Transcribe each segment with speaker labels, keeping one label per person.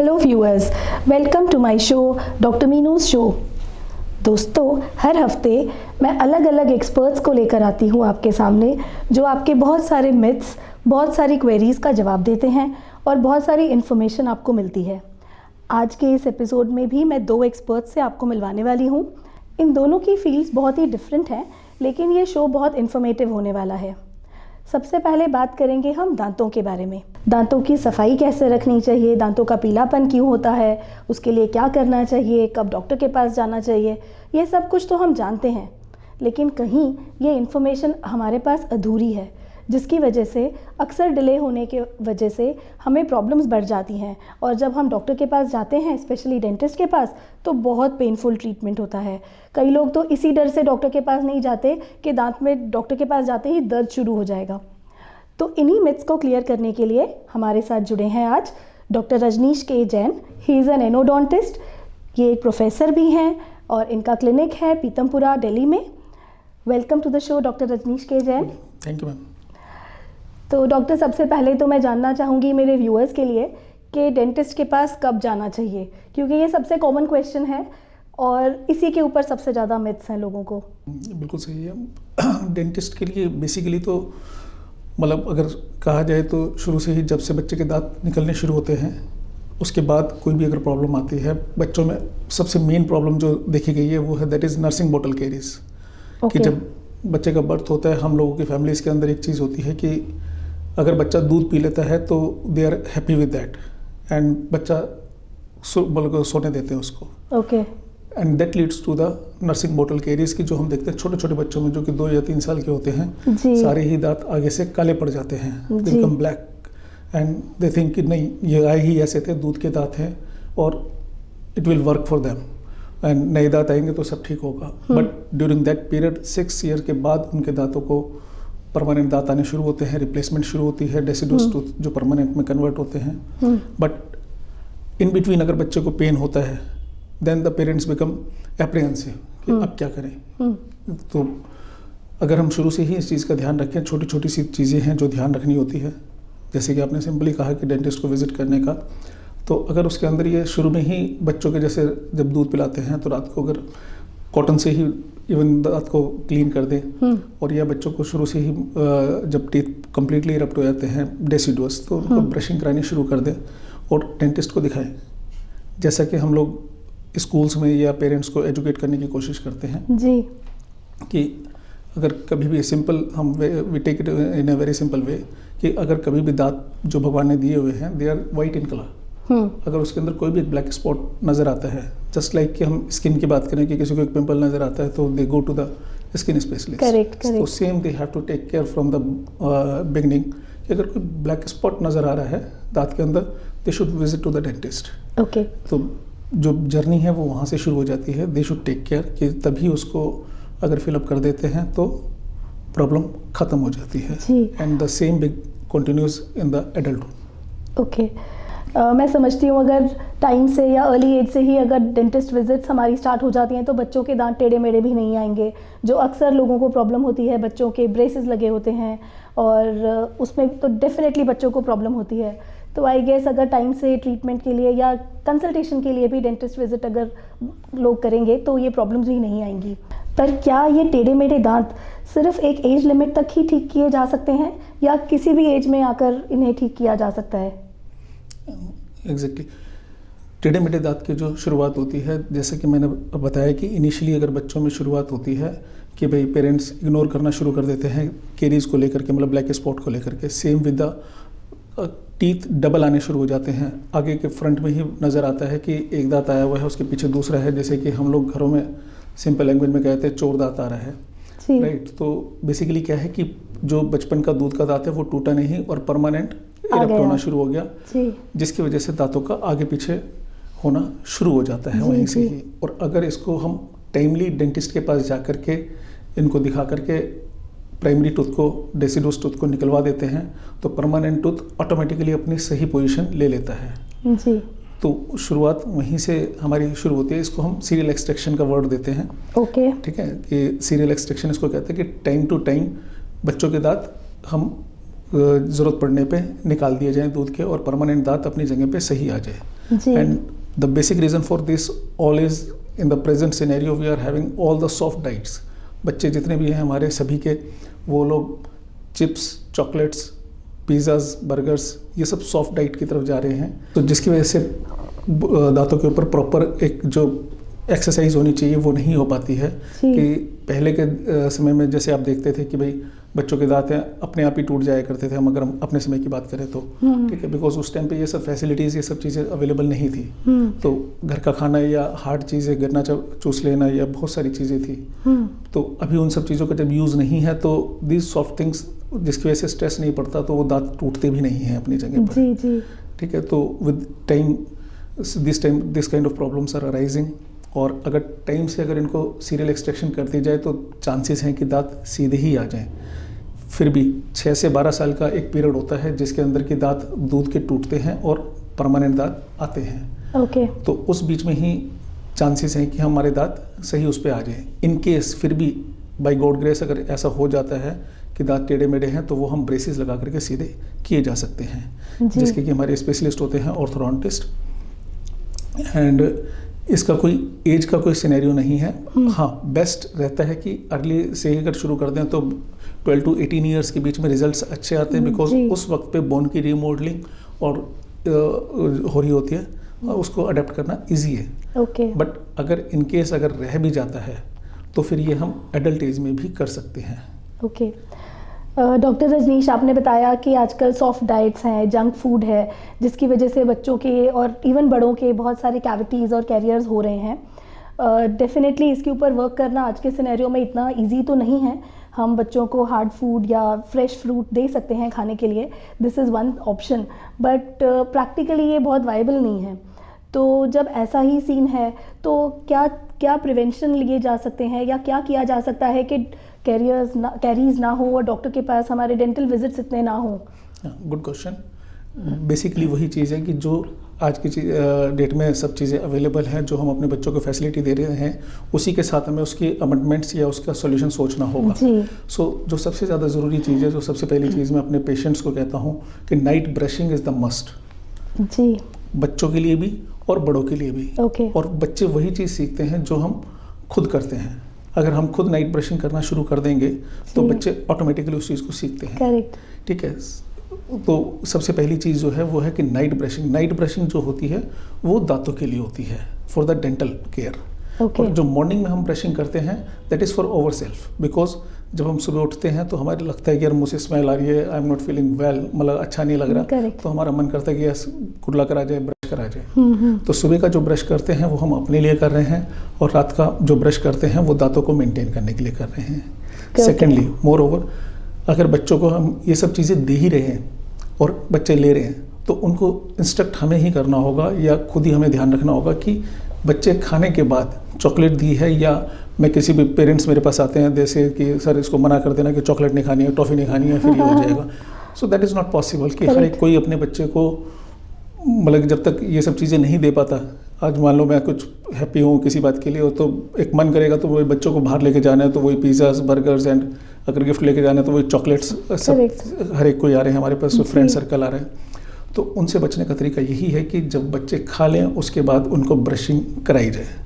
Speaker 1: Hello viewers, welcome to my show doctor Meenu's show. दोस्तों, हर हफ्ते मैं अलग अलग एक्सपर्ट्स को लेकर आती हूँ आपके सामने, जो आपके बहुत सारे मिथ्स, बहुत सारी क्वेरीज़ का जवाब देते हैं और बहुत सारी इन्फॉर्मेशन आपको मिलती है। आज के इस एपिसोड में भी मैं 2 एक्सपर्ट्स से आपको मिलवाने वाली हूँ। इन दोनों की फील्ड्स बहुत ही डिफरेंट हैं, लेकिन ये शो बहुत इन्फॉर्मेटिव होने वाला है। सबसे पहले बात करेंगे हम दांतों के बारे में। दांतों की सफाई कैसे रखनी चाहिए, दांतों का पीलापन क्यों होता है, उसके लिए क्या करना चाहिए, कब डॉक्टर के पास जाना चाहिए, ये सब कुछ तो हम जानते हैं। लेकिन कहीं ये इन्फॉर्मेशन हमारे पास अधूरी है, जिसकी वजह से अक्सर डिले होने के वजह से हमें प्रॉब्लम्स बढ़ जाती हैं। और जब हम डॉक्टर के पास जाते हैं, स्पेशली डेंटिस्ट के पास, तो बहुत पेनफुल ट्रीटमेंट होता है। कई लोग तो इसी डर से डॉक्टर के पास नहीं जाते कि दांत में डॉक्टर के पास जाते ही दर्द शुरू हो जाएगा। तो इन्हीं मिथ्स को क्लियर करने के लिए हमारे साथ जुड़े हैं आज doctor Rajneesh K Jain. He is an एनोडोंटिस्ट, ये एक प्रोफेसर भी हैं और इनका क्लिनिक है पीतमपुरा, दिल्ली में। Welcome to the show doctor Rajneesh K Jain.
Speaker 2: Thank you ma'am.
Speaker 1: तो डॉक्टर, सबसे पहले तो मैं जानना चाहूँगी मेरे व्यूअर्स के लिए कि डेंटिस्ट के पास कब जाना चाहिए, क्योंकि ये सबसे कॉमन क्वेश्चन है और इसी के ऊपर सबसे ज़्यादा मिथ्स हैं लोगों को।
Speaker 2: बिल्कुल सही है। डेंटिस्ट के लिए बेसिकली तो मतलब अगर कहा जाए तो शुरू से ही जब से बच्चे के दांत निकलने शुरू होते हैं, उसके बाद कोई भी अगर प्रॉब्लम आती है बच्चों में, सबसे मेन प्रॉब्लम जो देखी गई है वो है that is nursing bottle carries. कि जब बच्चे का बर्थ होता है, हम लोगों की फैमिलीज़ के अंदर एक चीज़ होती है कि अगर बच्चा दूध पी लेता है तो they are happy with that, and बच्चा मतलब सोने देते हैं उसको।
Speaker 1: Okay.
Speaker 2: And that leads to the nursing bottle caries की, जो हम देखते हैं छोटे छोटे बच्चों में जो कि 2 या 3 साल के होते हैं, सारे ही दांत आगे से काले पड़ जाते हैं, they become black, and they think कि नहीं, ये आए ही ऐसे थे, दूध के दांत हैं और it will work for them, and नए दांत आएंगे तो सब ठीक होगा। But during that period 6 year के बाद उनके दांतों को परमानेंट दांत आने शुरू होते हैं, रिप्लेसमेंट शुरू होती है, डेसिडुअस टूथ जो परमानेंट में कन्वर्ट होते हैं। बट इन बिटवीन अगर बच्चे को पेन होता है, then the parents become apprehensive कि अब क्या करें। तो अगर हम शुरू से ही इस चीज़ का ध्यान रखें, छोटी छोटी सी चीज़ें हैं जो ध्यान रखनी होती है, जैसे कि आपने सिंपली कहा कि डेंटिस्ट को विजिट करने का, तो अगर उसके अंदर ये शुरू में ही बच्चों के जैसे जब दूध पिलाते हैं तो रात को अगर कॉटन से ही इवन दांत को क्लीन कर दें, और या बच्चों को शुरू से ही जब टीथ कम्प्लीटली इरप्ट हो जाते हैं डेसिडुअस, तो उनको ब्रशिंग करानी शुरू कर दें और डेंटिस्ट को दिखाएं। जैसा कि हम लोग स्कूल्स में या पेरेंट्स को एजुकेट करने की कोशिश करते हैं
Speaker 1: जी, कि
Speaker 2: अगर कभी भी सिंपल हम we take it in a very simple way, कि अगर कभी भी दांत जो भगवान ने दिए हुए हैं they are white in colour, अगर उसके अंदर कोई भी एक ब्लैक स्पॉट नज़र आता है, जस्ट लाइक कि हम स्किन की बात करें कि किसी को एक पिंपल नज़र आता है तो they go to the skin specialist.
Speaker 1: Correct.
Speaker 2: तो same they have to take care from the beginning कि अगर कोई ब्लैक स्पॉट नज़र आ रहा है दांत के अंदर, they should visit to the dentist.
Speaker 1: Okay. तो
Speaker 2: जो जर्नी है वो वहाँ से शुरू हो जाती है। दे शुड टेक केयर कि तभी उसको अगर फिलअप कर देते हैं तो प्रॉब्लम ख़त्म हो जाती है, and the same big continues in the adulthood.
Speaker 1: Okay. मैं समझती हूँ अगर टाइम से या अर्ली एज से ही अगर डेंटिस्ट विजिट्स हमारी स्टार्ट हो जाती हैं तो बच्चों के दांत टेढ़े मेढ़े भी नहीं आएंगे, जो अक्सर लोगों को प्रॉब्लम होती है। बच्चों के ब्रेसेस लगे होते हैं और उसमें तो डेफिनेटली बच्चों को प्रॉब्लम होती है। तो आई गेस अगर टाइम से ट्रीटमेंट के लिए या कंसल्टेशन के लिए भी डेंटिस्ट विजिट अगर लोग करेंगे तो ये प्रॉब्लम्स भी नहीं आएंगी। पर क्या ये टेढ़े मेढ़े दांत सिर्फ एक एज लिमिट तक ही ठीक किए जा सकते हैं या किसी भी एज में आकर इन्हें ठीक किया जा सकता है?
Speaker 2: एग्जैक्टली। टेढ़े मेढ़े दांत की जो शुरुआत होती है, जैसे कि मैंने बताया कि इनिशियली अगर बच्चों में शुरुआत होती है कि भाई पेरेंट्स इग्नोर करना शुरू कर देते हैं केरीज को लेकर के, मतलब ब्लैक स्पॉट को लेकर के, same with the teeth double आने शुरू हो जाते हैं। आगे के फ्रंट में ही नज़र आता है कि एक दांत आया हुआ है, उसके पीछे दूसरा है, जैसे कि हम लोग घरों में सिंपल लैंग्वेज में कहते हैं चोर दांत आ रहा है, राइट। तो बेसिकली क्या है कि जो बचपन का दूध का दांत है वो टूटा नहीं और परमानेंट इरप्ट होना शुरू हो गया, जिसकी वजह से दांतों का आगे पीछे होना शुरू हो जाता है वहीं से ही। और अगर इसको हम टाइमली डेंटिस्ट के पास जा कर के इनको दिखा करके प्राइमरी टूथ को, डेसिडुअस टूथ को निकलवा देते हैं तो परमानेंट टूथ ऑटोमेटिकली अपनी सही पोजीशन ले लेता है जी। तो शुरुआत वहीं से हमारी शुरू होती है। इसको हम सीरियल एक्सट्रैक्शन का वर्ड देते हैं। ओके, ठीक है, कि सीरियल एक्सट्रैक्शन इसको कहते हैं कि टाइम टू टाइम बच्चों के दांत हम ज़रूरत पड़ने पे निकाल दिए जाएं दूध के और परमानेंट दांत अपनी जगह पे सही आ जाए।
Speaker 1: जी।
Speaker 2: And the basic reason for this all is in the present scenario we are having all the soft diets. बच्चे जितने भी हैं हमारे सभी के, वो लोग चिप्स, चॉकलेट्स, पिज़्ज़ाज, बर्गर्स, ये सब सॉफ्ट डाइट की तरफ जा रहे हैं, तो जिसकी वजह से दांतों के ऊपर प्रॉपर एक जो एक्सरसाइज होनी चाहिए वो नहीं हो पाती है। कि पहले के समय में जैसे आप देखते थे कि भाई बच्चों के दांत अपने आप ही टूट जाया करते थे, हम अगर हम अपने समय की बात करें तो, ठीक है, बिकॉज उस टाइम पे ये सब फैसिलिटीज़, ये सब चीज़ें अवेलेबल नहीं थी। तो घर का खाना या हार्ड चीज़ें, गन्ना चूस लेना, या बहुत सारी चीज़ें थी। तो अभी उन सब चीज़ों का जब यूज़ नहीं है तो दीज सॉफ्ट थिंग्स, जिसकी वजह से स्ट्रेस नहीं पड़ता, तो वो दांत टूटते भी नहीं हैं अपनी जगह पर।
Speaker 1: जी जी।
Speaker 2: ठीक है, तो with time this kind of problems are arising. और अगर टाइम से अगर इनको सीरियल एक्सट्रैक्शन कर दी जाए तो चांसेस हैं कि दांत सीधे ही आ जाएं। फिर भी 6 से 12 साल का एक पीरियड होता है जिसके अंदर के दांत दूध के टूटते हैं और परमानेंट दांत आते हैं।
Speaker 1: ओके।
Speaker 2: तो उस बीच में ही चांसेस हैं कि हमारे दांत सही उस पर आ जाए। इन केस फिर भी बाय गॉड ग्रेस अगर ऐसा हो जाता है कि दांत टेढ़े मेढ़े हैं, तो वो हम ब्रेसेस लगा करके सीधे किए जा सकते हैं, जिसके कि हमारे स्पेशलिस्ट होते हैं ऑर्थोडोंटिस्ट। एंड इसका कोई एज का कोई सिनेरियो नहीं है। हाँ, बेस्ट रहता है कि अर्ली से ही अगर शुरू कर दें तो 12 to 18 ईयर्स के बीच में रिजल्ट्स अच्छे आते हैं, बिकॉज उस वक्त पे बोन की रीमॉडलिंग और हो रही होती है और उसको अडेप्ट करना इजी है।
Speaker 1: ओके।
Speaker 2: बट अगर इन केस अगर रह भी जाता है तो फिर ये हम एडल्ट एज में भी कर सकते हैं।
Speaker 1: ओके। डॉक्टर रजनीश, आपने बताया कि आजकल सॉफ्ट डाइट्स हैं, जंक फूड है, जिसकी वजह से बच्चों के और इवन बड़ों के बहुत सारे कैविटीज़ और कैरियर्स हो रहे हैं। डेफिनेटली इसके ऊपर वर्क करना आज के सिनेरियो में इतना इजी तो नहीं है। हम बच्चों को हार्ड फूड या फ्रेश फ्रूट दे सकते हैं खाने के लिए, this is one option, but practically ये बहुत वाइबल नहीं है। तो जब ऐसा ही सीन है तो क्या प्रिवेंशन लिए जा सकते हैं या क्या किया जा सकता है कि कैरीज ना हो और डॉक्टर के पास हमारे डेंटल विजिट्स इतने ना हो?
Speaker 2: Good question. बेसिकली वही चीज़ है कि जो आज की डेट में सब चीज़ें अवेलेबल हैं, जो हम अपने बच्चों को फैसिलिटी दे रहे हैं, उसी के साथ हमें उसकी अमेंडमेंट्स या उसका सॉल्यूशन सोचना होगा। सो जो सबसे ज़्यादा ज़रूरी चीज़ है, जो सबसे पहली चीज़ मैं अपने पेशेंट्स को कहता हूँ कि night brushing is the must.
Speaker 1: जी।
Speaker 2: बच्चों के लिए भी और बड़ों के लिए भी।
Speaker 1: Okay.
Speaker 2: और बच्चे वही चीज़ सीखते हैं जो हम खुद करते हैं। अगर हम खुद नाइट ब्रशिंग करना शुरू कर देंगे तो बच्चे ऑटोमेटिकली उस चीज़ को सीखते हैं।
Speaker 1: करेक्ट।
Speaker 2: ठीक है, तो सबसे पहली चीज़ जो है वो है कि नाइट ब्रशिंग जो होती है वो दांतों के लिए होती है, for the dental care.
Speaker 1: Okay.
Speaker 2: और जो मॉर्निंग में हम ब्रशिंग करते हैं that is for over self, because जब हम सुबह उठते हैं तो हमारे लगता है कि यार मुझे स्मेल आ रही है, I am not feeling well, मतलब अच्छा नहीं लग रहा।
Speaker 1: Correct.
Speaker 2: तो हमारा मन करता है कि यस कुल्ला करा जाए, ब्रश करा जाए। तो सुबह का जो ब्रश करते हैं वो हम अपने लिए कर रहे हैं, और रात का जो ब्रश करते हैं वो दांतों को मेंटेन करने के लिए कर रहे हैं। सेकेंडली, मोर ओवर, अगर बच्चों को हम ये सब चीज़ें दे ही रहे हैं और बच्चे ले रहे हैं तो उनको इंस्ट्रक्ट हमें ही करना होगा या खुद ही हमें ध्यान रखना होगा कि बच्चे खाने के बाद चॉकलेट दी है, या मैं किसी भी पेरेंट्स मेरे पास आते हैं जैसे कि सर इसको मना कर देना कि चॉकलेट नहीं खानी है, टॉफ़ी नहीं खानी है, फिर ये हो जाएगा। So that is not possible कि हर एक कोई अपने बच्चे को, मतलब जब तक ये सब चीज़ें नहीं दे पाता, आज मान लो मैं कुछ हैप्पी हूँ किसी बात के लिए, तो एक मन करेगा तो वही बच्चों को बाहर लेके जाना है तो वही पिज़्ज़ास, बर्गर्स, एंड अगर गिफ्ट लेके जाना है तो वही चॉकलेट्स, सब हर एक कोई आ रहे हैं हमारे पास, फ्रेंड सर्कल आ रहे हैं। तो उनसे बचने का तरीका यही है कि जब बच्चे खा लें उसके बाद उनको ब्रशिंग कराई जाए।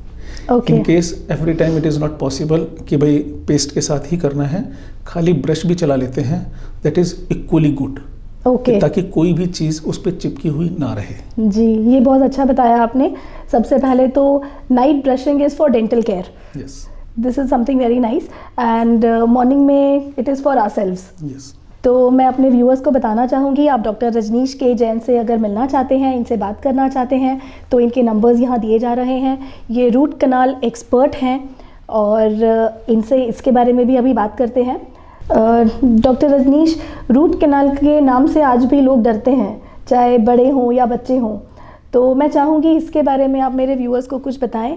Speaker 2: In case every time it is not possible कि भाई पेस्ट के साथ ही करना है, खाली ब्रश भी चला लेते हैं, that is equally good.
Speaker 1: Okay.
Speaker 2: ताकि कोई भी चीज़ उस पर चिपकी हुई ना रहे।
Speaker 1: जी, ये बहुत अच्छा बताया आपने। सबसे पहले तो night brushing is for dental care.
Speaker 2: Yes,
Speaker 1: this is something very nice, and morning में it is for ourselves.
Speaker 2: Yes.
Speaker 1: तो मैं अपने व्यूअर्स को बताना चाहूँगी, आप डॉक्टर रजनीश के जैन से अगर मिलना चाहते हैं, इनसे बात करना चाहते हैं, तो इनके नंबर्स यहाँ दिए जा रहे हैं। ये रूट कनाल एक्सपर्ट हैं और इनसे इसके बारे में भी अभी बात करते हैं। डॉक्टर रजनीश, रूट कनाल के नाम से आज भी लोग डरते हैं, चाहे बड़े हों या बच्चे हों, तो मैं चाहूँगी इसके बारे में आप मेरे व्यूअर्स को कुछ बताएं,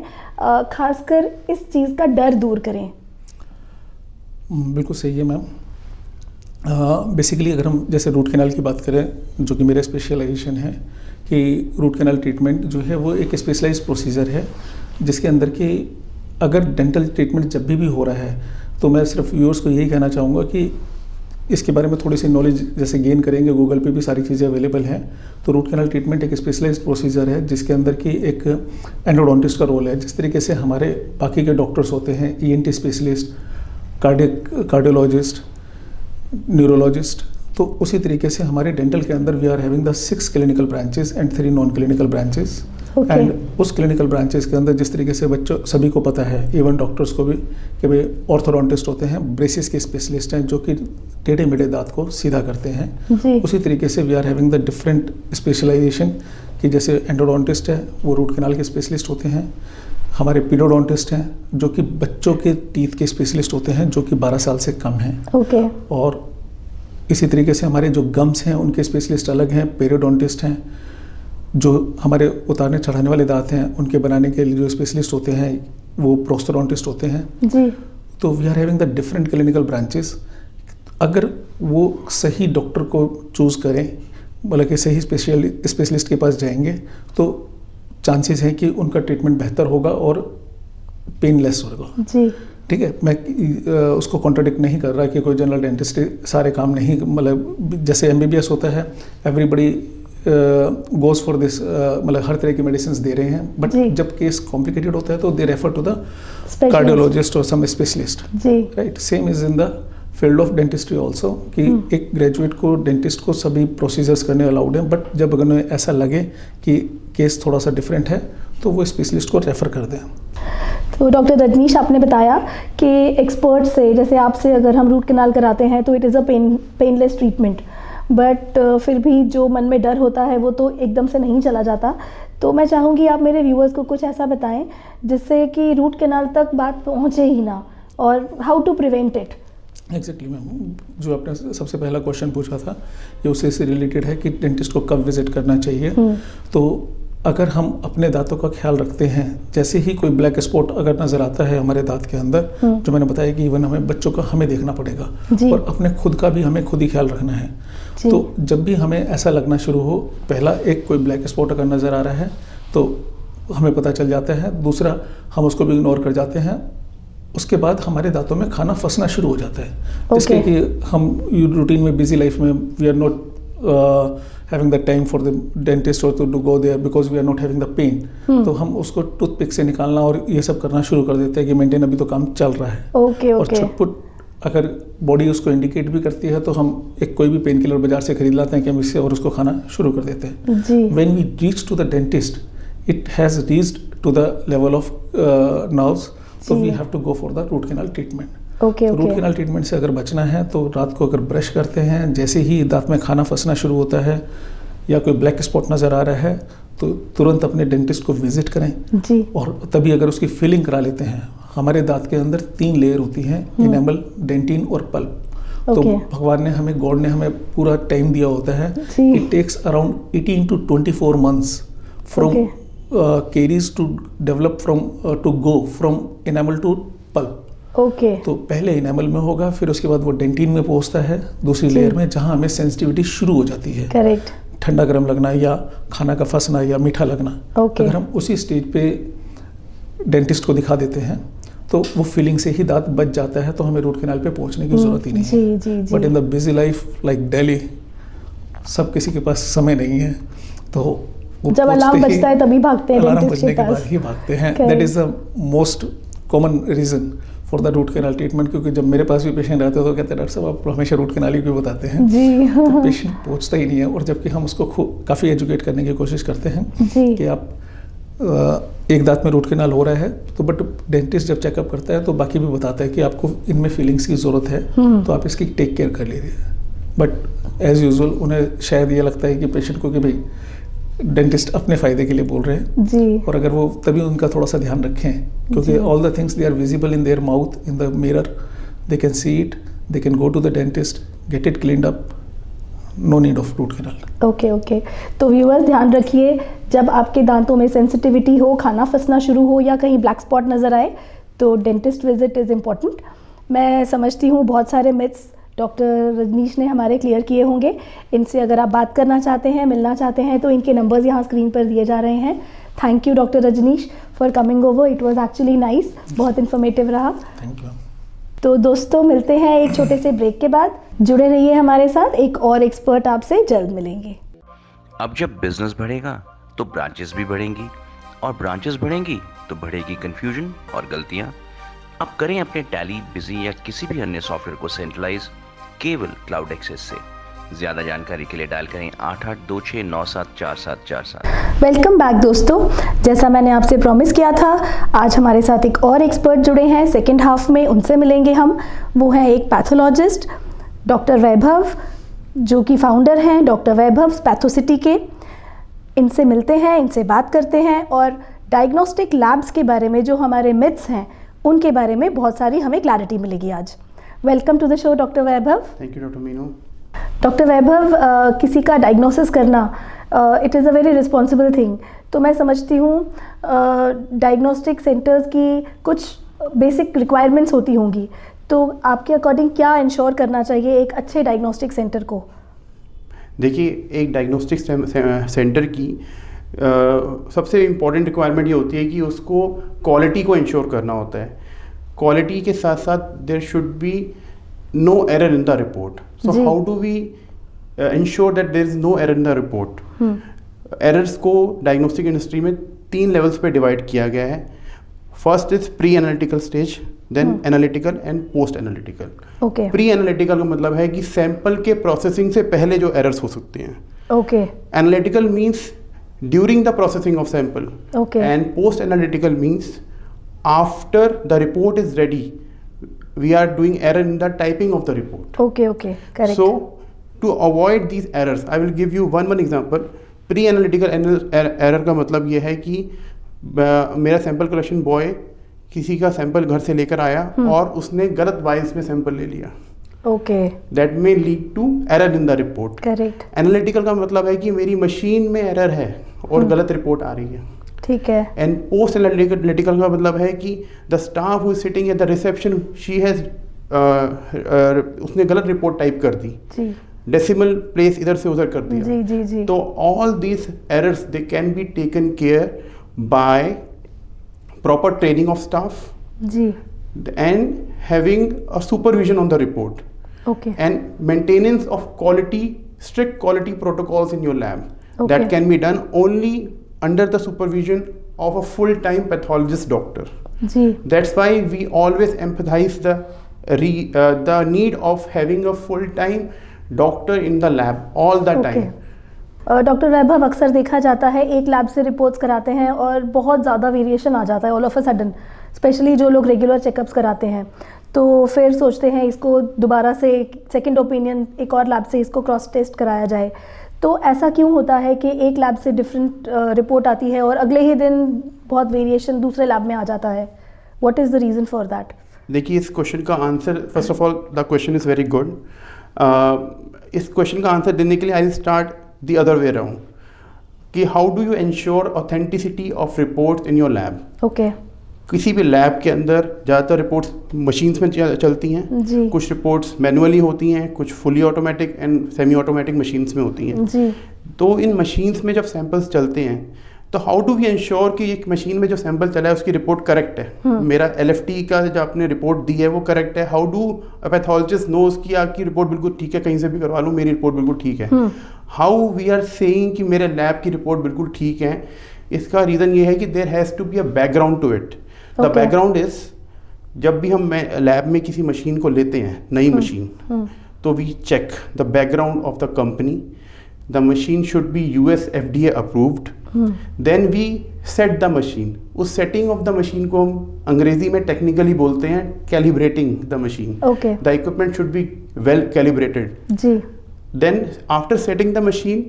Speaker 1: खासकर इस चीज़ का डर दूर करें।
Speaker 2: बिल्कुल सही है मैम। बेसिकली अगर हम जैसे रूट कैनाल की बात करें, जो कि मेरा स्पेशलाइजेशन है, कि रूट कैनाल ट्रीटमेंट जो है वो एक स्पेशलाइज्ड प्रोसीजर है, जिसके अंदर कि अगर डेंटल ट्रीटमेंट जब भी हो रहा है तो मैं सिर्फ व्यूअर्स को यही कहना चाहूँगा कि इसके बारे में थोड़ी सी नॉलेज जैसे गेन करेंगे, गूगल पे भी सारी चीज़ें अवेलेबल हैं। तो रूट कैनाल ट्रीटमेंट एक स्पेशलाइज्ड प्रोसीजर है जिसके अंदर की एक एंडोडोंटिस्ट का रोल है। जिस तरीके से हमारे बाकी के डॉक्टर्स होते हैं, ENT स्पेशलिस्ट, कार्डियोलॉजिस्ट, न्यूरोलॉजिस्ट, तो उसी तरीके से हमारे डेंटल के अंदर we are having the 6 clinical branches and 3 non clinical branches. And उस क्लिनिकल ब्रांचेस के अंदर जिस तरीके से बच्चों सभी को पता है, इवन डॉक्टर्स को भी, कि भाई ऑर्थोडोंटिस्ट होते हैं, ब्रेसिस के स्पेशलिस्ट हैं जो कि टेढ़े मेढ़े दांत को सीधा करते हैं। उसी तरीके से we are having the different specialization कि जैसे एंडोडोंटिस्ट है वो रूट कैनाल के स्पेशलिस्ट होते हैं, हमारे पीडोडोंटिस्ट हैं जो कि बच्चों के टीथ के स्पेशलिस्ट होते हैं जो कि 12 साल से कम हैं। और इसी तरीके से हमारे जो गम्स हैं उनके स्पेशलिस्ट अलग हैं, पेरियोडोंटिस्ट हैं। जो हमारे उतारने चढ़ाने वाले दांत हैं उनके बनाने के लिए जो स्पेशलिस्ट होते हैं वो प्रोस्थोडोंटिस्ट होते हैं जी। तो we are having the different clinical branches. अगर वो सही डॉक्टर को चूज़ करें, मतलब कि सही स्पेशलिस्ट के पास जाएंगे तो चांसेस हैं कि उनका ट्रीटमेंट बेहतर होगा और पेनलेस होगा जी। ठीक है, मैं उसको कॉन्ट्राडिक्ट नहीं कर रहा कि कोई जनरल डेंटिस्ट सारे काम नहीं, मतलब जैसे MBBS होता है, एवरीबडी गोज फॉर दिस, मतलब हर तरह की मेडिसिन दे रहे हैं, बट जब केस कॉम्प्लिकेटेड होता है तो they refer to the cardiologist और some specialist, right. Same is in the field of dentistry also कि एक ग्रेजुएट को, डेंटिस्ट को सभी प्रोसीजर्स करने अलाउड है, बट जब अगर ऐसा लगे कि केस थोड़ा सा डिफरेंट है तो वो स्पेशलिस्ट को रेफर कर दें।
Speaker 1: तो डॉक्टर रजनीश, आपने बताया कि एक्सपर्ट से, जैसे आपसे अगर हम रूट कैनाल कराते हैं तो it is a painless treatment, but फिर भी जो मन में डर होता है वो तो एकदम से नहीं चला जाता। तो मैं चाहूँगी आप मेरे व्यूअर्स को कुछ ऐसा बताएं जिससे कि रूट कैनाल तक बात पहुँचे ही ना, और how to prevent it.
Speaker 2: Exactly ma'am, जो आपने सबसे पहला क्वेश्चन पूछा था ये उससे से रिलेटेड है कि डेंटिस्ट को कब विजिट करना चाहिए। तो अगर हम अपने दांतों का ख्याल रखते हैं, जैसे ही कोई ब्लैक स्पॉट अगर नज़र आता है हमारे दांत के अंदर, जो मैंने बताया कि इवन हमें बच्चों का हमें देखना पड़ेगा और अपने खुद का भी हमें खुद ही ख्याल रखना है। तो जब भी हमें ऐसा लगना शुरू हो, पहला एक कोई ब्लैक स्पॉट अगर नज़र आ रहा है तो हमें पता चल जाता है, दूसरा हम उसको भी इग्नोर कर जाते हैं, उसके बाद हमारे दांतों में खाना फंसना शुरू हो जाता है। जिसके कि हम रूटीन में, बिजी लाइफ में, we are not having the time for the dentist or to go there because we are not having the pain, तो हम उसको टूथपिक से निकालना और ये सब करना शुरू कर देते हैं कि मेंटेन अभी तो काम चल रहा है। और छुटपुट अगर बॉडी उसको इंडिकेट भी करती है तो हम एक कोई भी पेन किलर बाजार से खरीद लाते हैं केमिस्ट से और उसको खाना शुरू कर देते हैं। When we reach to the dentist, it has reached to the level of nerves, so we have to go for the root canal treatment। Root canal treatment से अगर बचना है तो रात को अगर ब्रश करते हैं, जैसे ही दांत में खाना फंसना शुरू होता है या कोई ब्लैक स्पॉट नज़र आ रहा है तो तुरंत अपने डेंटिस्ट को विजिट करें जी। और तभी अगर उसकी फिलिंग करा लेते हैं, हमारे दांत के अंदर 3 लेयर होती हैं, इनेमल, डेंटिन और पल्प। तो भगवान ने हमें, गॉड ने हमें पूरा टाइम दिया होता है। It takes around 18 to 24 months from caries to develop from to go from enamel to pulp। तो पहले इनेमल में होगा, फिर उसके बाद वो डेंटिन में पहुंचता है, दूसरी लेयर में, जहां हमें सेंसिटिविटी शुरू हो जाती है। करेक्ट। ठंडा गर्म लगना या खाना का फंसना या मीठा लगना। अगर हम उसी स्टेज पे डेंटिस्ट को दिखा देते हैं तो वो फीलिंग से ही दांत बच जाता है, तो हमें रूट कैनाल पे पहुंचने की जरूरत ही नहीं है। But in the busy life like Delhi, सब किसी के पास समय नहीं है, तो
Speaker 1: जब अलार्म बजता है तभी भागते हैं,
Speaker 2: अलार्म बजने के बाद ही भागते हैं। That is the most common reason for the root canal treatment. क्योंकि जब मेरे पास भी पेशेंट रहते हैं तो कहते हैं डॉक्टर साहब आप हमेशा रूट कैनाल ही क्यों बताते हैं जी। तो पेशेंट पहुंचता ही नहीं है, और जबकि हम उसको काफ़ी एजुकेट करने की कोशिश करते हैं कि आप एक दांत में रूट कैनाल हो रहा है तो, बट डेंटिस्ट जब चेकअप करता है तो बाकी भी बताता है कि आपको इनमें फीलिंग्स की ज़रूरत है, तो आप इसकी टेक केयर कर लीजिए। बट एज यूजुअल उन्हें शायद ये लगता है कि पेशेंट को कि भाई डेंटिस्ट अपने फ़ायदे के लिए बोल रहे हैं जी। और अगर वो तभी उनका थोड़ा सा ध्यान रखें, क्योंकि all the things they are visible in their mouth, in the mirror, they can see it, they can go to the dentist, get it cleaned up, no need of root canal.
Speaker 1: Okay. तो viewers ध्यान रखिए, जब आपके दांतों में sensitivity हो, खाना फंसना शुरू हो या कहीं ब्लैक स्पॉट नज़र आए तो डेंटिस्ट विजिट इज़ इम्पॉर्टेंट। मैं समझती हूँ बहुत सारे मिथ्स डॉक्टर रजनीश ने हमारे क्लियर किए होंगे। इनसे अगर आप बात करना चाहते हैं, मिलना चाहते हैं, तो इनके नंबर्स यहाँ स्क्रीन पर दिए जा रहे हैं। Thank you doctor Rajneesh for coming over, it was actually nice, बहुत इन्फॉर्मेटिव रहा।
Speaker 2: Thank you.
Speaker 1: तो दोस्तों मिलते हैं एक छोटे से ब्रेक के बाद। जुड़े रहिए हमारे साथ, एक और एक्सपर्ट आपसे जल्द मिलेंगे।
Speaker 3: अब जब बिजनेस बढ़ेगा तो ब्रांचेस भी बढ़ेंगी, और ब्रांचेस बढ़ेंगी तो बढ़ेगी कंफ्यूजन और गलतियां। अब करें अपने टैली, बिजी या किसी भी अन्य सॉफ्टवेयर को सेंट्रलाइज केवल क्लाउड एक्सेस से। ज्यादा जानकारी के लिए डायल करें 8826974747।
Speaker 1: वेलकम बैक दोस्तों, जैसा मैंने आपसे प्रॉमिस किया था, आज हमारे साथ एक और एक्सपर्ट जुड़े हैं सेकेंड हाफ में, उनसे मिलेंगे हम। वो हैं एक पैथोलॉजिस्ट डॉक्टर वैभव, जो कि फाउंडर हैं डॉक्टर वैभव पैथोसिटी के। इनसे मिलते हैं, इनसे बात करते हैं और डायग्नोस्टिक लैब्स के बारे में जो हमारे मिथ्स हैं उनके बारे में बहुत सारी हमें क्लैरिटी मिलेगी आज। Welcome to the show doctor Vaibhav.
Speaker 4: Thank you doctor Meenu.
Speaker 1: Doctor Vaibhav, किसी का डायग्नोसिस करना it is a very responsible thing. तो मैं समझती हूँ डायग्नोस्टिक सेंटर्स की कुछ बेसिक रिक्वायरमेंट्स होती होंगी, तो आपके अकॉर्डिंग क्या इंश्योर करना चाहिए एक अच्छे डायग्नोस्टिक सेंटर को?
Speaker 4: देखिए, एक डायग्नोस्टिक सेंटर की सबसे इम्पॉर्टेंट रिक्वायरमेंट ये होती है कि उसको क्वालिटी को इंश्योर करना होता है। क्वालिटी के साथ साथ there should be no error in the report. So how do we ensure that there is no error in the report? Errors को डायग्नोस्टिक इंडस्ट्री में 3 लेवल्स पे डिवाइड किया गया है। First is pre analytical stage, then analytical and post analytical.
Speaker 1: Okay.
Speaker 4: Pre analytical का मतलब है कि सैंपल के प्रोसेसिंग से पहले जो एरर्स हो सकते हैं।
Speaker 1: Okay.
Speaker 4: Analytical means during the processing of sample, and post analytical means after the report is ready we are doing error in the typing of the report.
Speaker 1: Okay, correct.
Speaker 4: So to avoid these errors, I will give you one example. Pre-analytical error का मतलब ये है कि मेरा sample collection boy किसी का sample घर से लेकर आया और उसने गलत वाइल्स में सैंपल ले लिया।
Speaker 1: Okay.
Speaker 4: That may lead to error in the report.
Speaker 1: Correct.
Speaker 4: Analytical का मतलब है कि मेरी मशीन में एरर है और गलत रिपोर्ट आ रही है।
Speaker 1: ठीक है।
Speaker 4: एंड पोस्ट एनालिटिकल का मतलब है कि the staff who is sitting at the reception, she has उसने गलत रिपोर्ट टाइप कर दी, डेसिमल प्लेस इधर से उधर कर दिया।
Speaker 1: जी जी जी।
Speaker 4: तो all these errors they can be taken care by proper training of staff
Speaker 1: जी,
Speaker 4: and having a supervision on the report,
Speaker 1: okay,
Speaker 4: and maintenance of quality, strict quality protocols in your lab.
Speaker 1: Okay.
Speaker 4: That can be done only under the supervision of a full-time pathologist doctor.
Speaker 1: जी,
Speaker 4: That's why we always empathize the need of having a full-time doctor in the lab all the time.
Speaker 1: Doctor Vaibhav, अक्सर देखा जाता है एक lab से reports कराते हैं और बहुत ज़्यादा वेरिएशन आ जाता है all of a sudden, specially जो लोग रेगुलर चेकअप्स कराते हैं, तो फिर सोचते हैं इसको दोबारा से सेकंड ओपिनियन एक और लैब से इसको क्रॉस टेस्ट कराया जाए। तो ऐसा क्यों होता है कि एक लैब से डिफरेंट रिपोर्ट आती है और अगले ही दिन बहुत वेरिएशन दूसरे लैब में आ जाता है? What is the reason for that?
Speaker 4: देखिए, इस क्वेश्चन का answer, first of all the question is very good. इस क्वेश्चन का आंसर देने के लिए I will start the other way around, कि how do you ensure authenticity of reports in your lab?
Speaker 1: Okay.
Speaker 4: किसी भी लैब के अंदर ज़्यादातर रिपोर्ट्स मशीन्स में चलती हैं
Speaker 1: जी,
Speaker 4: कुछ रिपोर्ट्स मैनुअली होती हैं, कुछ fully automatic and semi automatic machines में होती हैं
Speaker 1: जी।
Speaker 4: तो इन मशीन्स में जब सैंपल्स चलते हैं तो हाउ डू वी इंश्योर कि एक मशीन में जो सैंपल चला है उसकी रिपोर्ट करेक्ट है, मेरा LFT का जो आपने रिपोर्ट दी है वो करेक्ट है? How do a pathologist knows कि आपकी रिपोर्ट बिल्कुल ठीक है, कहीं से भी करवा लूँ मेरी रिपोर्ट बिल्कुल ठीक है? हाउ वी आर सेइंग कि मेरे लैब की रिपोर्ट बिल्कुल ठीक है? इसका रीज़न ये है कि there has to be a background to it. The background is, जब भी हम लैब में किसी मशीन को लेते हैं, नई मशीन, तो we check the background of the company, the machine should be US FDA approved, then we set the machine. उस सेटिंग ऑफ द मशीन को हम अंग्रेजी में टेक्निकली बोलते हैं calibrating the machine. The equipment should be well calibrated.
Speaker 1: जी।
Speaker 4: Then after setting the machine,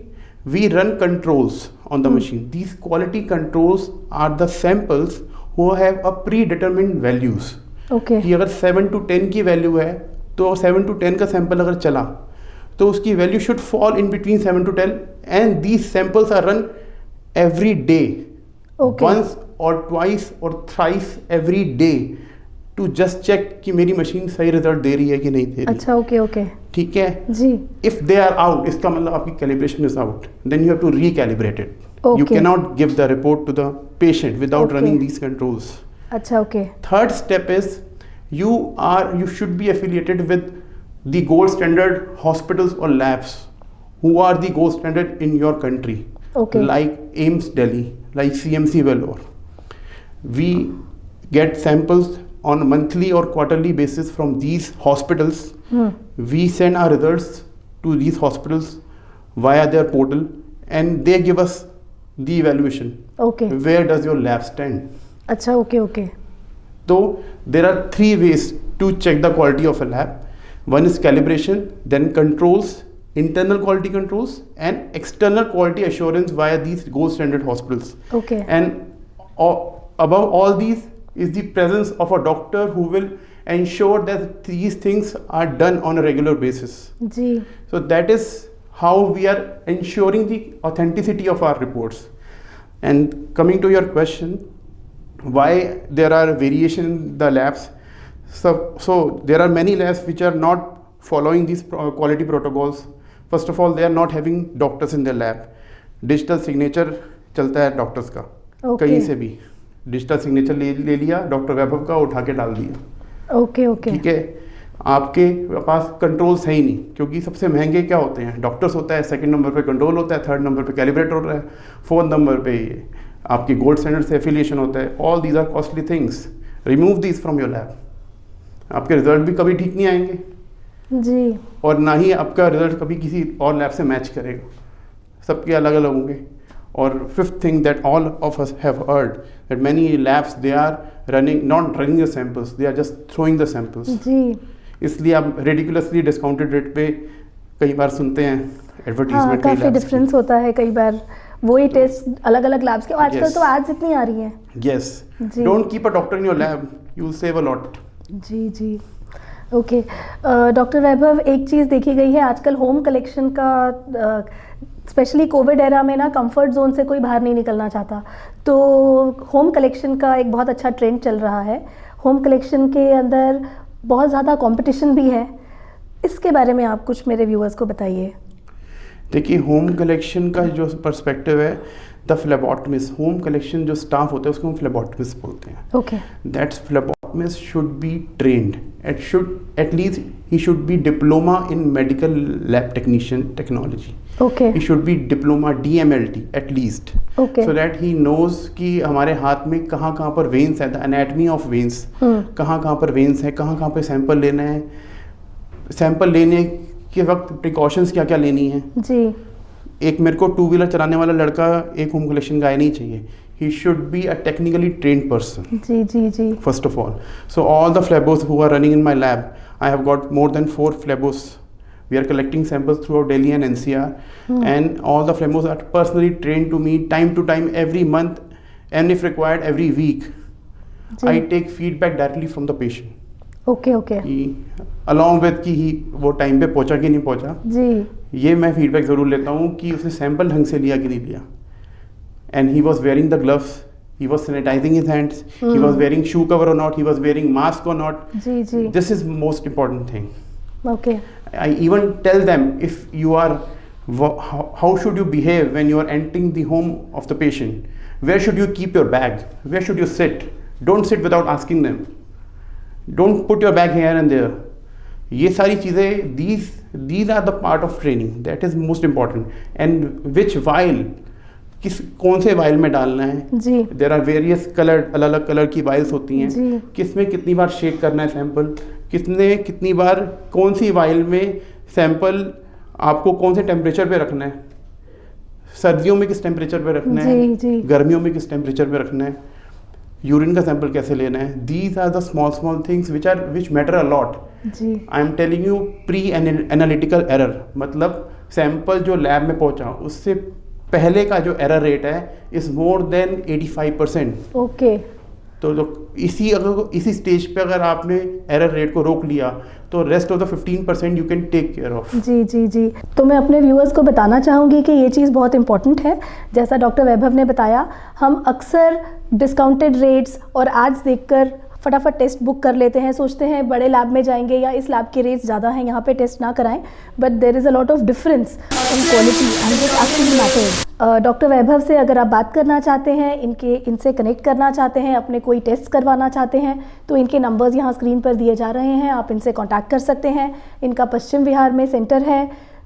Speaker 4: we run controls on the machine. These quality controls are the samples who have a predetermined values.
Speaker 1: Okay.
Speaker 4: कि अगर 7 to 10 की value है तो 7 to 10 का sample अगर चला तो उसकी value should fall in between 7 to 10, and these samples are run every day, once or twice or thrice every day, to just check कि मेरी मशीन सही रिजल्ट दे रही है कि नहीं दे रही।
Speaker 1: अच्छा, ओके ओके,
Speaker 4: ठीक है
Speaker 1: जी।
Speaker 4: इफ दे आर आउट, इसका मतलब आपकी calibration is out, then you have to recalibrate it.
Speaker 1: Okay.
Speaker 4: You cannot give the report to the patient without
Speaker 1: Okay.
Speaker 4: running these controls.
Speaker 1: अच्छा, okay.
Speaker 4: Third step is you should be affiliated with the gold standard hospitals or labs who are the gold standard in your country,
Speaker 1: Okay.
Speaker 4: like AIIMS Delhi, like CMC Vellore. We get samples on a monthly or quarterly basis from these hospitals. We send our results to these hospitals via their portal, and they give us the evaluation.
Speaker 1: Okay.
Speaker 4: Where does your lab stand?
Speaker 1: अच्छा, okay okay.
Speaker 4: So there are 3 ways to check the quality of a lab. One is calibration, then controls, internal quality controls, and external quality assurance via these gold standard hospitals.
Speaker 1: Okay.
Speaker 4: And above all these is the presence of a doctor who will ensure that these things are done on a regular basis.
Speaker 1: जी.
Speaker 4: So that is how we are ensuring the authenticity of our reports. And coming to your question, why there are variation in the labs? So there are many labs which are not following these quality protocols. First of all, they are not having doctors in their lab. Digital signature चलता है doctors का.
Speaker 1: Okay.
Speaker 4: कहीं से भी digital signature ले लिया, doctor वैभव का उठा के डाल दिया.
Speaker 1: Okay okay.
Speaker 4: ठीक है, आपके पास कंट्रोल्स है ही नहीं, क्योंकि सबसे महंगे क्या होते हैं? डॉक्टर्स होता है, सेकंड नंबर पे कंट्रोल होता है, थर्ड नंबर पे कैलिब्रेटर होता है, फोर्थ नंबर पे आपकी गोल्ड स्टैंडर्ड से एफिलिएशन होता है. All these are costly things. Remove these from your lab. आपके रिजल्ट भी कभी ठीक नहीं आएंगे
Speaker 1: जी.
Speaker 4: और ना ही आपका रिजल्ट कभी किसी और लैब से मैच करेगा. सबके अलग अलग होंगे. और fifth thing that all of us have heard that many labs they are not running the samples, they are just throwing the samples.
Speaker 1: जी.
Speaker 4: इसलिए आप रेडिकुलसली डिस्काउंटेड रेट पे कई बार सुनते हैं एडवर्टीजमेंट.
Speaker 1: काफ़ी डिफरेंस होता है कई बार. वही टेस्ट अलग अलग लैब्स के. आजकल
Speaker 4: Yes.
Speaker 1: तो एड्स इतनी आ रही हैं.
Speaker 4: यस,
Speaker 1: जी.
Speaker 4: Don't keep a doctor in your lab, you will save a lot.
Speaker 1: जी जी. ओके. डॉक्टर वैभव, एक चीज़ देखी गई है आजकल होम कलेक्शन का, स्पेशली कोविड एरा में ना कंफर्ट जोन से कोई बाहर नहीं निकलना चाहता, तो होम कलेक्शन का एक बहुत अच्छा ट्रेंड चल रहा है. होम कलेक्शन के अंदर बहुत ज़्यादा कंपटीशन भी है. इसके बारे में आप कुछ मेरे व्यूअर्स को बताइए.
Speaker 4: देखिए, होम कलेक्शन का जो पर्सपेक्टिव है, द फ्लेबॉटमिस्ट, होम कलेक्शन जो स्टाफ होता है उसको हम फ्लेबॉटमिस्ट बोलते हैं.
Speaker 1: Okay.
Speaker 4: That phlebotomist should be trained, it should at least he should be diploma in medical lab technician technology.
Speaker 1: Okay.
Speaker 4: He should be diploma DMLT at least,
Speaker 1: Okay.
Speaker 4: So that he knows कि हमारे हाथ में कहाँ कहाँ पर veins है, the anatomy of veins, कहाँ कहाँ पर वेन्स है, कहाँ कहाँ पर सैंपल लेना है, सैंपल लेने के वक्त प्रिकॉशंस क्या क्या लेनी है.
Speaker 1: जी.
Speaker 4: एक मेरे को 2 व्हीलर चलाने वाला लड़का एक होम कलेक्शन गाय नहीं चाहिए. He should be a technically trained person.
Speaker 1: जी जी जी.
Speaker 4: First of all, so all the phlebos who are running in my lab, I have got more than 4 phlebos. We are collecting samples throughout Delhi and NCR, and all the phlebos are personally trained to me time to time, every month, and if required, every week.
Speaker 1: जी.
Speaker 4: I take feedback directly from the patient.
Speaker 1: Okay okay.
Speaker 4: Along with कि ही वो time पे पहुंचा कि नहीं पहुंचा,
Speaker 1: जी.
Speaker 4: ये मैं फीडबैक ज़रूर लेता हूँ कि उसने सैंपल ढंग से लिया कि नहीं लिया. And he was wearing the gloves, he was sanitizing his hands, he was wearing shoe cover or not, he was wearing mask or not.
Speaker 1: जी जी.
Speaker 4: This is most important thing.
Speaker 1: Okay.
Speaker 4: I even tell them, if you are, how should you behave when you are entering the home of the patient? Where should you keep your bag? Where should you sit? Don't sit without asking them. Don't put your bag here and there. ये सारी चीज़ें, these are the part of training. That is most important. And which vial, कौन से while में डालना है.
Speaker 1: जी.
Speaker 4: There are various colour, अलग अलग कलर की वाइल्स होती हैं.
Speaker 1: जी.
Speaker 4: किसमें कितनी बार शेक करना है सैंपल, कितनी बार कौन सी वाइल में सैंपल आपको कौन से टेम्परेचर पे रखना है, सर्दियों में किस टेम्परेचर पे रखना है,
Speaker 1: जी, जी.
Speaker 4: गर्मियों में किस टेम्परेचर पे रखना है, यूरिन का सैंपल कैसे लेना है. These are the small things which matter a lot.
Speaker 1: जी.
Speaker 4: I am telling you pre analytical error, मतलब सैंपल जो लैब में पहुंचा उससे पहले का जो एरर रेट है इज मोर देन 85%.
Speaker 1: ओके.
Speaker 4: तो इसी स्टेज पे अगर आपने एरर रेट को रोक लिया तो rest of the 15% you can take care of.
Speaker 1: जी जी जी. तो मैं अपने व्यूअर्स को बताना चाहूँगी कि ये चीज़ बहुत इंपॉर्टेंट है. जैसा डॉक्टर वैभव ने बताया, हम अक्सर डिस्काउंटेड रेट्स और एड्स देखकर फटाफट टेस्ट बुक कर लेते हैं, सोचते हैं बड़े लैब में जाएंगे या इस लैब के रेट्स ज़्यादा हैं, यहाँ पे टेस्ट ना कराएं, but there is a lot of difference in quality and it actually matters. Doctor Vaibhav से अगर आप बात करना चाहते हैं, इनसे कनेक्ट करना चाहते हैं, अपने कोई टेस्ट करवाना चाहते हैं, तो इनके नंबर्स यहाँ स्क्रीन पर दिए जा रहे हैं, आप इनसे कॉन्टैक्ट कर सकते हैं। इनका पश्चिम विहार में सेंटर है,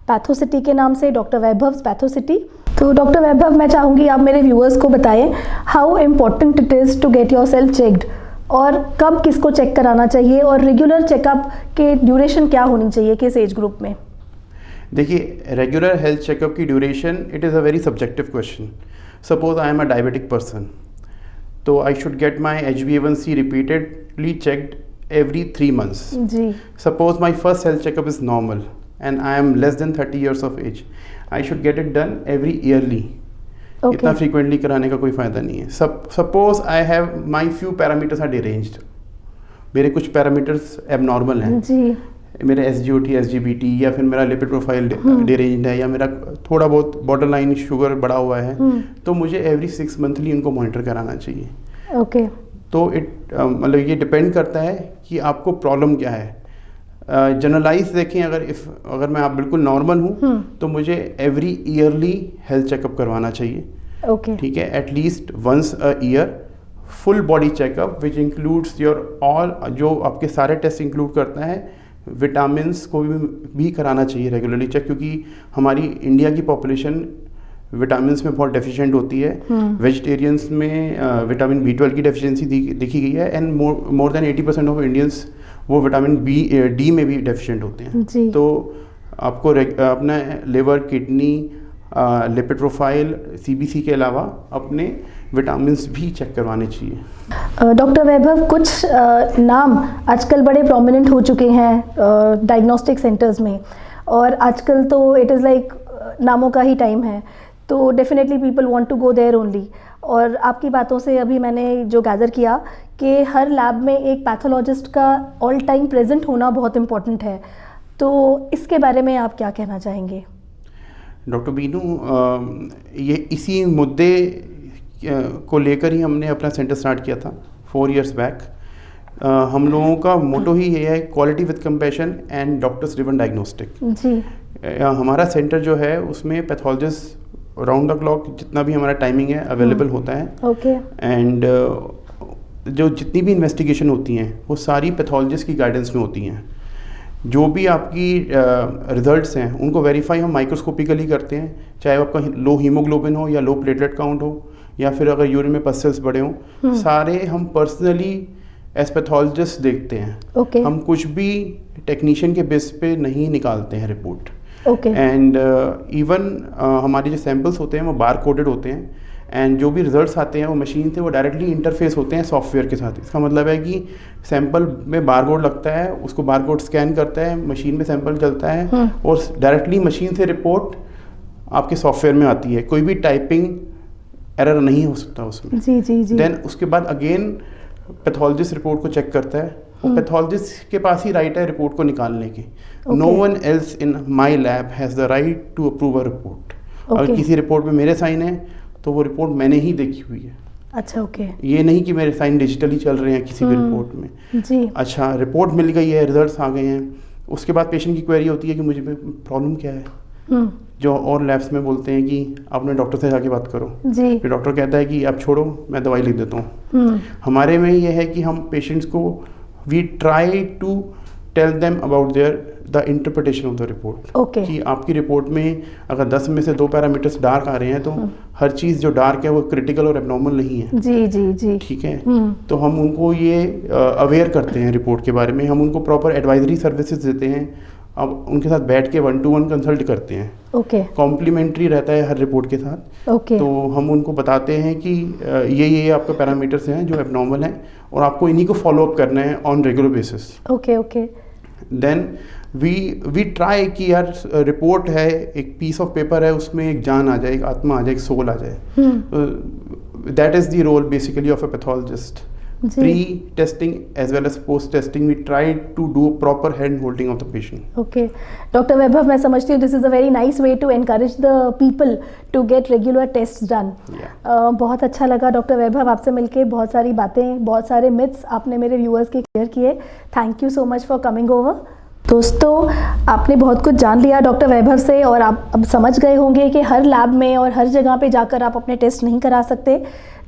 Speaker 1: पैथोसिटी के नाम से, डॉक्टर वैभव पैथोसिटी। तो डॉक्टर वैभव, मैं चाहूँगी आप मेरे व्यूअर्स को बताएं how important it is to get yourself checked, और कब किसको चेक कराना चाहिए, और रेगुलर चेकअप के ड्यूरेशन क्या होनी चाहिए किस एज ग्रुप में?
Speaker 4: देखिए, रेगुलर हेल्थ चेकअप की duration, it is a very subjective question. Suppose I am a diabetic person, तो I should get my HbA1c repeatedly checked every 3 months.
Speaker 1: जी।
Speaker 4: Suppose my first health checkup is normal and I am less than 30 years of age, I should get it done every yearly.
Speaker 1: Okay.
Speaker 4: इतना frequently कराने का कोई फ़ायदा नहीं है। Suppose I have my few parameters are deranged. मेरे कुछ parameters abnormal हैं
Speaker 1: जी,
Speaker 4: मेरे SGOT, SGBT, या फिर मेरा लिपिड प्रोफाइल डेरेंज्ड है, या मेरा थोड़ा बहुत बॉर्डर लाइन शुगर बढ़ा हुआ है, तो मुझे एवरी 6 मंथली उनको मॉनिटर कराना चाहिए।
Speaker 1: ओके।
Speaker 4: तो मतलब ये डिपेंड करता है कि आपको प्रॉब्लम क्या है। जनरलाइज देखें, अगर मैं आप बिल्कुल नॉर्मल हूँ तो मुझे एवरी ईयरली हेल्थ चेकअप करवाना चाहिए।
Speaker 1: ओके।
Speaker 4: ठीक है, at least once a year full body checkup which includes your all, जो आपके सारे टेस्ट इंक्लूड करता है। विटामिन्स को भी कराना चाहिए रेगुलरली चेक, क्योंकि हमारी इंडिया की पॉपुलेशन विटामिन्स में बहुत डेफिशिएंट होती है। वेजिटेरियंस में विटामिन B12 की डेफिशिएंसी दिखी गई है, and more than 80% of Indians वो विटामिन D में भी डेफिशिएंट होते हैं। तो आपको अपना liver, kidney, lipid profile, CBC के अलावा अपने विटामिन्स भी चेक करवाने चाहिए।
Speaker 1: डॉक्टर वैभव, कुछ नाम आजकल बड़े प्रोमिनेंट हो चुके हैं डायग्नोस्टिक सेंटर्स में, और आजकल तो इट इज़ लाइक नामों का ही टाइम है, तो definitely people want to go there only. और आपकी बातों से अभी मैंने जो गैदर किया कि हर लैब में एक पैथोलॉजिस्ट का ऑल टाइम प्रेजेंट होना बहुत इम्पोर्टेंट है, तो इसके बारे में आप क्या कहना चाहेंगे?
Speaker 4: डॉक्टर बीनू, ये इसी मुद्दे को लेकर ही हमने अपना सेंटर स्टार्ट किया था 4 years बैक। हम लोगों का मोटो ही ये है, quality with compassion and doctors driven diagnostic.
Speaker 1: जी।
Speaker 4: हमारा सेंटर जो है उसमें पैथोलॉजिस्ट राउंड द क्लॉक जितना भी हमारा टाइमिंग है अवेलेबल होता है।
Speaker 1: ओके।
Speaker 4: एंड जो जितनी भी इन्वेस्टिगेशन होती हैं वो सारी पैथोलॉजिस्ट की गाइडेंस में होती हैं। जो भी आपकी रिजल्ट्स हैं उनको वेरीफाई हम माइक्रोस्कोपिकली करते हैं, चाहे आपका लो हीमोग्लोबिन हो या लो प्लेटलेट काउंट हो, या फिर अगर यूरिन में पसल्स बड़े हों, सारे हम पर्सनली एज पैथोलॉजिस्ट देखते हैं।
Speaker 1: Okay.
Speaker 4: हम कुछ भी टेक्नीशियन के बेस पे नहीं निकालते हैं रिपोर्ट।
Speaker 1: ओके।
Speaker 4: एंड इवन हमारे जो सैम्पल्स होते हैं वो बार कोडेड होते हैं, एंड जो भी रिजल्ट्स आते हैं वो मशीन से वो डायरेक्टली इंटरफेस होते हैं सॉफ्टवेयर के साथ। इसका मतलब है कि सैंपल में बार कोड लगता है, उसको बार कोड स्कैन करता है, मशीन में सैंपल चलता है और डायरेक्टली मशीन से रिपोर्ट आपके सॉफ्टवेयर में आती है। कोई भी टाइपिंग एरर नहीं हो सकता उसमें।
Speaker 1: जी जी जी।
Speaker 4: देन उसके बाद अगेन पैथोलॉजिस्ट रिपोर्ट को चेक करता है, और पैथोलॉजिस्ट के पास ही राइट है रिपोर्ट को निकालने की। No one else in my lab has the right to approve a report. अगर किसी रिपोर्ट में मेरे साइन है तो वो रिपोर्ट मैंने ही देखी हुई है।
Speaker 1: अच्छा, ओके।
Speaker 4: ये नहीं कि मेरे साइन डिजिटली चल रहे हैं किसी भी रिपोर्ट में।
Speaker 1: जी।
Speaker 4: अच्छा, रिपोर्ट मिल गई है, रिजल्ट्स आ गए हैं, उसके बाद पेशेंट की क्वेरी होती है कि मुझे प्रॉब्लम क्या है। जो और लैब्स में बोलते हैं कि आपने डॉक्टर से जाके बात करो।
Speaker 1: जी।
Speaker 4: फिर डॉक्टर कहता है कि आप छोड़ो, मैं दवाई लिख देता हूँ। हमारे में ये है कि हम पेशेंट्स को we try to tell them about the interpretation of the report.
Speaker 1: Okay.
Speaker 4: कि आपकी रिपोर्ट में अगर 10 में से 2 पैरामीटर्स डार्क आ रहे हैं तो हर चीज़ जो डार्क है वो क्रिटिकल और एबनॉर्मल नहीं है।
Speaker 1: जी जी जी।
Speaker 4: ठीक है। तो हम उनको ये अवेयर करते हैं रिपोर्ट के बारे में, हम उनको प्रॉपर एडवाइजरी सर्विसेज देते हैं, अब उनके साथ बैठ के 1-to-1 कंसल्ट करते हैं।
Speaker 1: ओके।
Speaker 4: कॉम्प्लीमेंट्री रहता है हर रिपोर्ट के साथ।
Speaker 1: ओके।
Speaker 4: तो हम उनको बताते हैं कि ये आपके पैरामीटर्स हैं जो एबनॉर्मल हैं और आपको इन्हीं को फॉलो अप करना है on regular basis.
Speaker 1: Okay okay.
Speaker 4: Then we try कि यार रिपोर्ट है, एक पीस ऑफ पेपर है, उसमें एक जान आ जाए, एक आत्मा आ जाए, एक सोल आ जाए। That is the role basically of a pathologist, Pre testing as well as post testing, we try to do proper hand holding of the patient.
Speaker 1: Okay doctor Vaibhav, मैं समझती हूँ this is a very nice way to encourage the people to get regular test done. बहुत अच्छा लगा doctor वैभव आपसे मिलके, बहुत सारी बातें, बहुत सारे मिथ्स आपने मेरे व्यूअर्स के क्लियर किए। Thank you so much for coming over. दोस्तों, आपने बहुत कुछ जान लिया डॉक्टर वैभव से और आप अब समझ गए होंगे कि हर लैब में और हर जगह पे जाकर आप अपने टेस्ट नहीं करा सकते।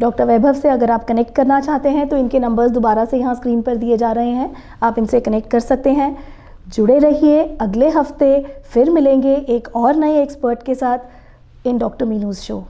Speaker 1: डॉक्टर वैभव से अगर आप कनेक्ट करना चाहते हैं तो इनके नंबर्स दोबारा से यहाँ स्क्रीन पर दिए जा रहे हैं, आप इनसे कनेक्ट कर सकते हैं। जुड़े रहिए, अगले हफ्ते फिर मिलेंगे एक और नए एक्सपर्ट के साथ इन डॉक्टर मीनूज़ शो।